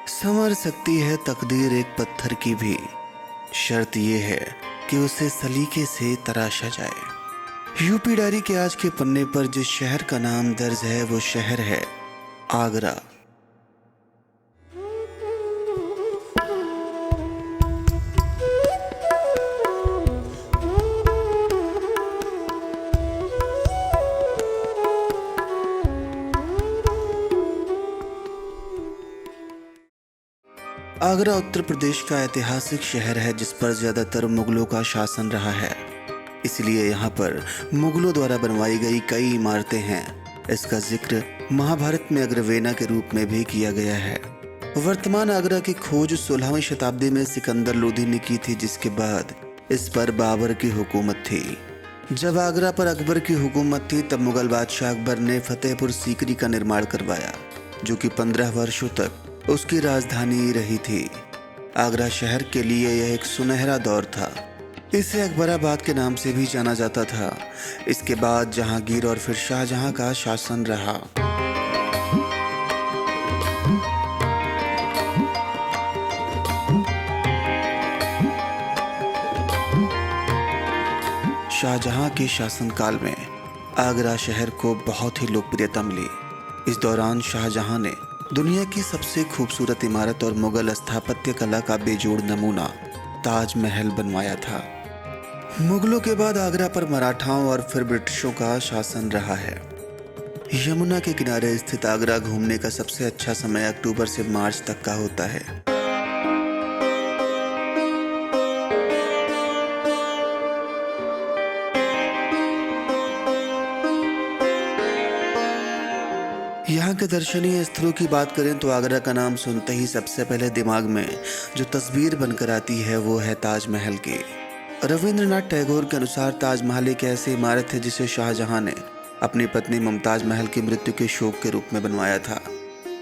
संवर सकती है तकदीर एक पत्थर की भी, शर्त यह है कि उसे सलीके से तराशा जाए। यूपी डायरी के आज के पन्ने पर जिस शहर का नाम दर्ज है वो शहर है आगरा। आगरा उत्तर प्रदेश का ऐतिहासिक शहर है जिस पर ज़्यादातर मुगलों का शासन रहा है। इसलिए यहाँ पर मुगलों द्वारा बनवाई गई कई इमारतें हैं। इसका जिक्र महाभारत में अग्रवेना के रूप में भी किया गया है। वर्तमान आगरा की खोज 16वीं शताब्दी में सिकंदर लोदी ने की थी, जिसके बाद इस पर बाबर की हुकूमत थी। जब आगरा पर अकबर की हुकूमत थी तब मुगल बादशाह अकबर ने फतेहपुर सीकरी का निर्माण करवाया, जो कि 15 वर्षों तक उसकी राजधानी रही थी। आगरा शहर के लिए यह एक सुनहरा दौर था। इसे अकबराबाद के नाम से भी जाना जाता था। इसके बाद जहांगीर और फिर शाहजहां का शासन रहा। शाहजहां के शासनकाल में आगरा शहर को बहुत ही लोकप्रियता मिली। इस दौरान शाहजहां ने दुनिया की सबसे खूबसूरत इमारत और मुगल स्थापत्य कला का बेजोड़ नमूना ताजमहल बनवाया था। मुगलों के बाद आगरा पर मराठाओं और फिर ब्रिटिशों का शासन रहा है। यमुना के किनारे स्थित आगरा घूमने का सबसे अच्छा समय अक्टूबर से मार्च तक का होता है। यहाँ के दर्शनीय स्थलों की बात करें तो आगरा का नाम सुनते ही सबसे पहले दिमाग में जो तस्वीर बनकर आती है वो है ताजमहल की। रविंद्रनाथ टैगोर के अनुसार ताजमहल एक ऐसी इमारत है जिसे शाहजहां ने अपनी पत्नी मुमताज महल की मृत्यु के शोक के रूप में बनवाया था।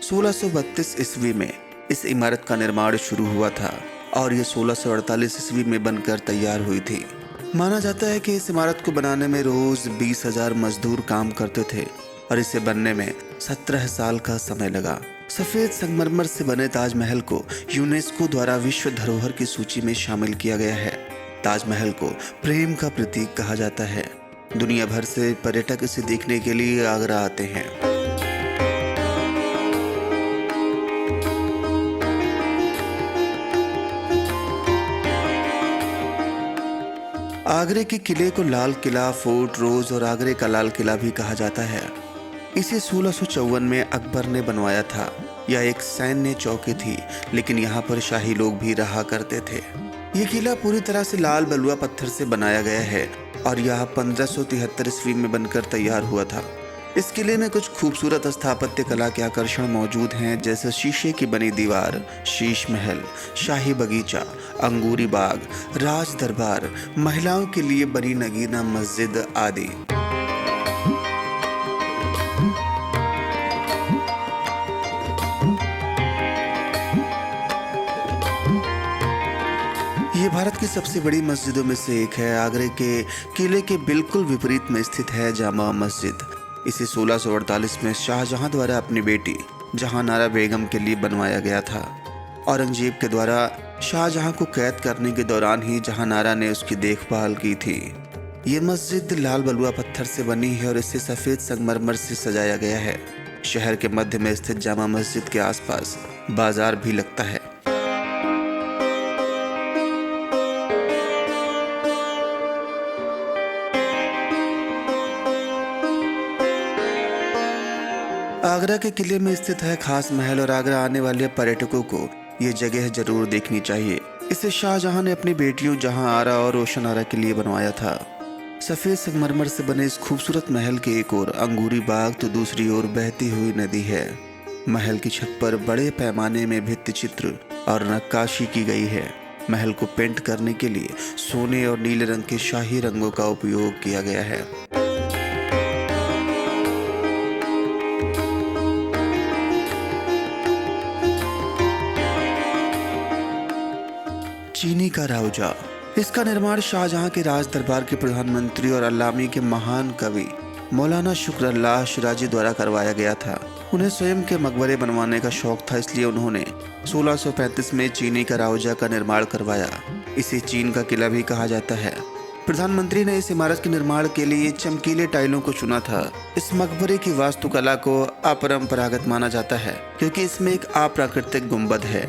1632 ईस्वी में इस इमारत का निर्माण शुरू हुआ था और ये 1648 ईस्वी में बनकर तैयार हुई थी। माना जाता है कि इस इमारत को बनाने में रोज 20,000 मजदूर काम करते थे और इसे बनने में 17 साल का समय लगा। सफेद संगमरमर से बने ताजमहल को यूनेस्को द्वारा विश्व धरोहर की सूची में शामिल किया गया है। ताजमहल को प्रेम का प्रतीक कहा जाता है। दुनिया भर से पर्यटक इसे देखने के लिए आगरा आते हैं। आगरे के किले को लाल किला, फोर्ट रोज और आगरे का लाल किला भी कहा जाता है। इसे 1654 में अकबर ने बनवाया था। यह एक सैन्य चौकी थी, लेकिन यहाँ पर शाही लोग भी रहा करते थे। ये किला पूरी तरह से लाल बलुआ पत्थर से बनाया गया है और यह 1573 ईस्वी में बनकर तैयार हुआ था। इस किले में कुछ खूबसूरत स्थापत्य कला के आकर्षण मौजूद हैं, जैसे शीशे की बनी दीवार, शीश महल, शाही बगीचा, अंगूरी बाग, राज दरबार, महिलाओं के लिए बनी नगीना मस्जिद आदि। ये भारत की सबसे बड़ी मस्जिदों में से एक है। आगरे के किले के बिल्कुल विपरीत में स्थित है जामा मस्जिद। इसे 1648 में शाहजहां द्वारा अपनी बेटी जहांनारा बेगम के लिए बनवाया गया था। औरंगजेब के द्वारा शाहजहां को कैद करने के दौरान ही जहांनारा ने उसकी देखभाल की थी। ये मस्जिद लाल बलुआ पत्थर से बनी है और इसे सफ़ेद संगमरमर से सजाया गया है। शहर के मध्य में स्थित जामा मस्जिद के आसपास बाजार भी लगता है। आगरा के किले में स्थित है खास महल और आगरा आने वाले पर्यटकों को ये जगह जरूर देखनी चाहिए। इसे शाहजहां ने अपनी बेटियों जहां आरा और रोशन आरा के लिए बनवाया था। सफ़ेद संगमरमर से बने इस खूबसूरत महल के एक ओर अंगूरी बाग तो दूसरी ओर बहती हुई नदी है। महल की छत पर बड़े पैमाने में भित्ति चित्र और नक्काशी की गई है। महल को पेंट करने के लिए सोने और नीले रंग के शाही रंगों का उपयोग किया गया है। चीनी का रावजा। इसका निर्माण शाहजहां के राज दरबार के प्रधानमंत्री और अल्लामी के महान कवि मौलाना शुक्र अल्लाह शिराजी द्वारा करवाया गया था। उन्हें स्वयं के मकबरे बनवाने का शौक था, इसलिए उन्होंने 1635 में चीनी का रावजा का निर्माण करवाया। इसे चीन का किला भी कहा जाता है। प्रधानमंत्री ने इस इमारत के निर्माण के लिए चमकीले टाइलों को चुना था। इस मकबरे की वास्तुकला को अपरंपरागत माना जाता है क्योंकि इसमें एक अप्राकृतिक गुंबद है।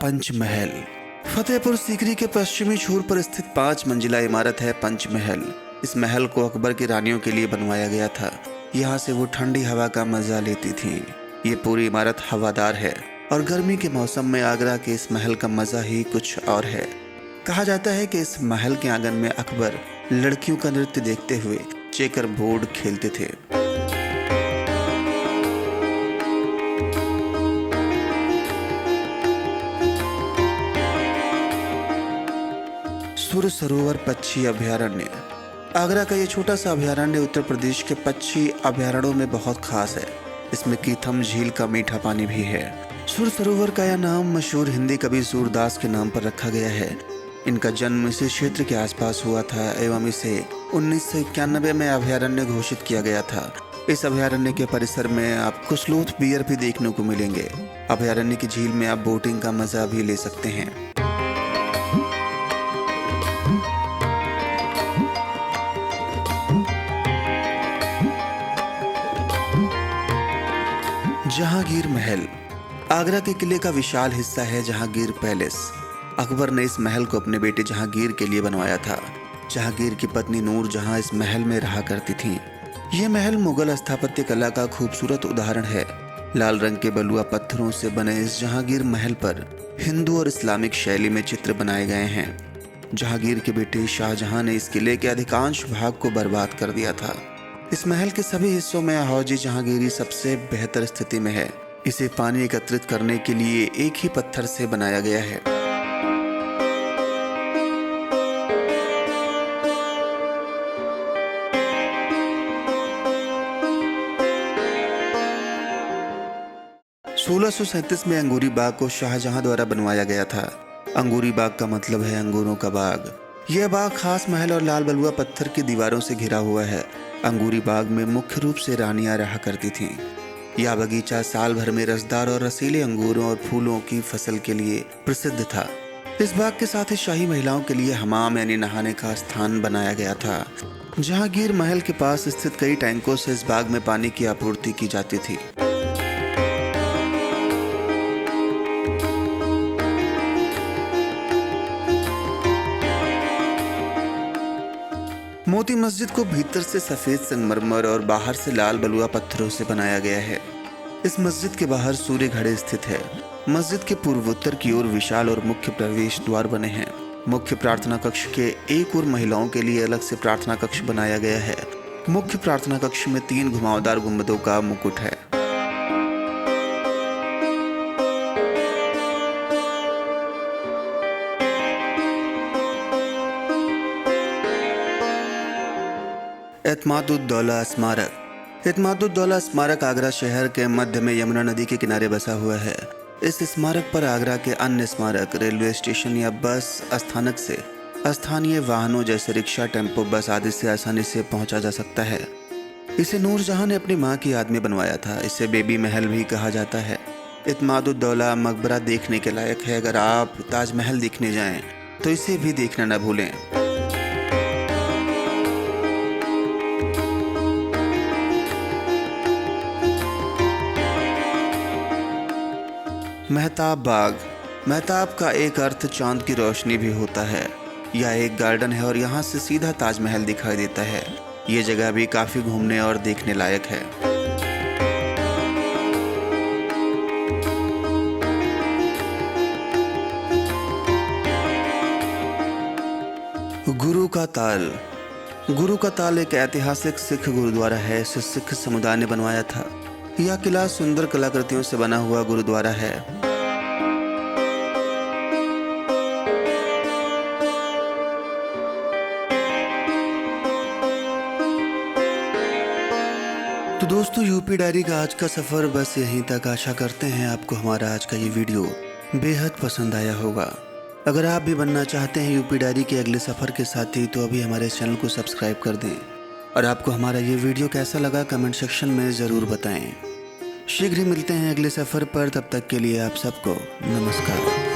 पंचमहल फतेहपुर सीकरी के पश्चिमी छोर पर स्थित 5 मंजिला इमारत है पंचमहल। इस महल को अकबर की रानियों के लिए बनवाया गया था। यहाँ से वो ठंडी हवा का मजा लेती थी। ये पूरी इमारत हवादार है और गर्मी के मौसम में आगरा के इस महल का मजा ही कुछ और है। कहा जाता है कि इस महल के आंगन में अकबर लड़कियों का नृत्य देखते हुए चेकर बोर्ड खेलते थे। सुर सरोवर पक्षी अभयारण्य आगरा का ये छोटा सा अभयारण्य उत्तर प्रदेश के पक्षी अभयारण्यों में बहुत खास है। इसमें कीथम झील का मीठा पानी भी है। सुर सरोवर का यह नाम मशहूर हिंदी कवि सूरदास के नाम पर रखा गया है। इनका जन्म इसी क्षेत्र के आसपास हुआ था एवं इसे 1991 में अभयारण्य घोषित किया गया था। इस अभयारण्य के परिसर में आपको स्लोथ बियर भी देखने को मिलेंगे। अभयारण्य की झील में आप बोटिंग का मजा भी ले सकते हैं। जहांगीर महल आगरा के किले का विशाल हिस्सा है। जहांगीर पैलेस अकबर ने इस महल को अपने बेटे जहांगीर के लिए बनवाया था। जहांगीर की पत्नी नूर जहां इस महल में रहा करती थी। यह महल मुगल स्थापत्य कला का खूबसूरत उदाहरण है। लाल रंग के बलुआ पत्थरों से बने इस जहांगीर महल पर हिंदू और इस्लामिक शैली में चित्र बनाए गए हैं। जहांगीर के बेटे शाहजहां ने इस किले के अधिकांश भाग को बर्बाद कर दिया था। इस महल के सभी हिस्सों में हौजी जहांगीरी सबसे बेहतर स्थिति में है। इसे पानी एकत्रित करने के लिए एक ही पत्थर से बनाया गया है। सोलह में अंगूरी बाग को शाहजहां द्वारा बनवाया गया था। अंगूरी बाग का मतलब है अंगूरों का बाग। यह बाग खास महल और लाल बलुआ पत्थर की दीवारों से घिरा हुआ है। अंगूरी बाग में मुख्य रूप से रानियां रहा करती थीं। यह बगीचा साल भर में रसदार और रसीले अंगूरों और फूलों की फसल के लिए प्रसिद्ध था। इस बाग के साथ ही शाही महिलाओं के लिए हमाम यानी नहाने का स्थान बनाया गया था। जहांगीर महल के पास स्थित कई टैंकों से इस बाग में पानी की आपूर्ति की जाती थी। मोती मस्जिद को भीतर से सफेद संगमरमर और बाहर से लाल बलुआ पत्थरों से बनाया गया है। इस मस्जिद के बाहर सूर्य घड़े स्थित है। मस्जिद के पूर्वोत्तर की ओर विशाल और मुख्य प्रवेश द्वार बने हैं। मुख्य प्रार्थना कक्ष के एक और महिलाओं के लिए अलग से प्रार्थना कक्ष बनाया गया है। मुख्य प्रार्थना कक्ष में 3 घुमावदार गुंबदों का मुकुट है। एतमादुद्दौला स्मारक एतमादुद्दौला स्मारक आगरा शहर के मध्य में यमुना नदी के किनारे बसा हुआ है। इस स्मारक पर आगरा के अन्य स्मारक, रेलवे स्टेशन या बस स्थानक से स्थानीय वाहनों जैसे रिक्शा, टेम्पो, बस आदि से आसानी से पहुंचा जा सकता है। इसे नूरजहां ने अपनी मां की याद में बनवाया था। इसे बेबी महल भी कहा जाता है। एतमादुद्दौला मकबरा देखने के लायक है। अगर आप ताजमहल देखने जाएं तो इसे भी देखना न भूलें। मेहताब बाग मेहताब का एक अर्थ चांद की रोशनी भी होता है। यह एक गार्डन है और यहाँ से सीधा ताजमहल दिखाई देता है। ये जगह भी काफी घूमने और देखने लायक है। गुरु का ताल गुरु का ताल एक ऐतिहासिक सिख गुरुद्वारा है। इसे सिख समुदाय ने बनवाया था। यह किला सुंदर कलाकृतियों से बना हुआ गुरुद्वारा है। तो दोस्तों, यूपी डायरी का आज का सफर बस यहीं तक। आशा करते हैं आपको हमारा आज का ये वीडियो बेहद पसंद आया होगा। अगर आप भी बनना चाहते हैं यूपी डायरी के अगले सफ़र के साथी, तो अभी हमारे चैनल को सब्सक्राइब कर दें। और आपको हमारा ये वीडियो कैसा लगा कमेंट सेक्शन में ज़रूर बताएं। शीघ्र ही मिलते हैं अगले सफ़र पर, तब तक के लिए आप सबको नमस्कार।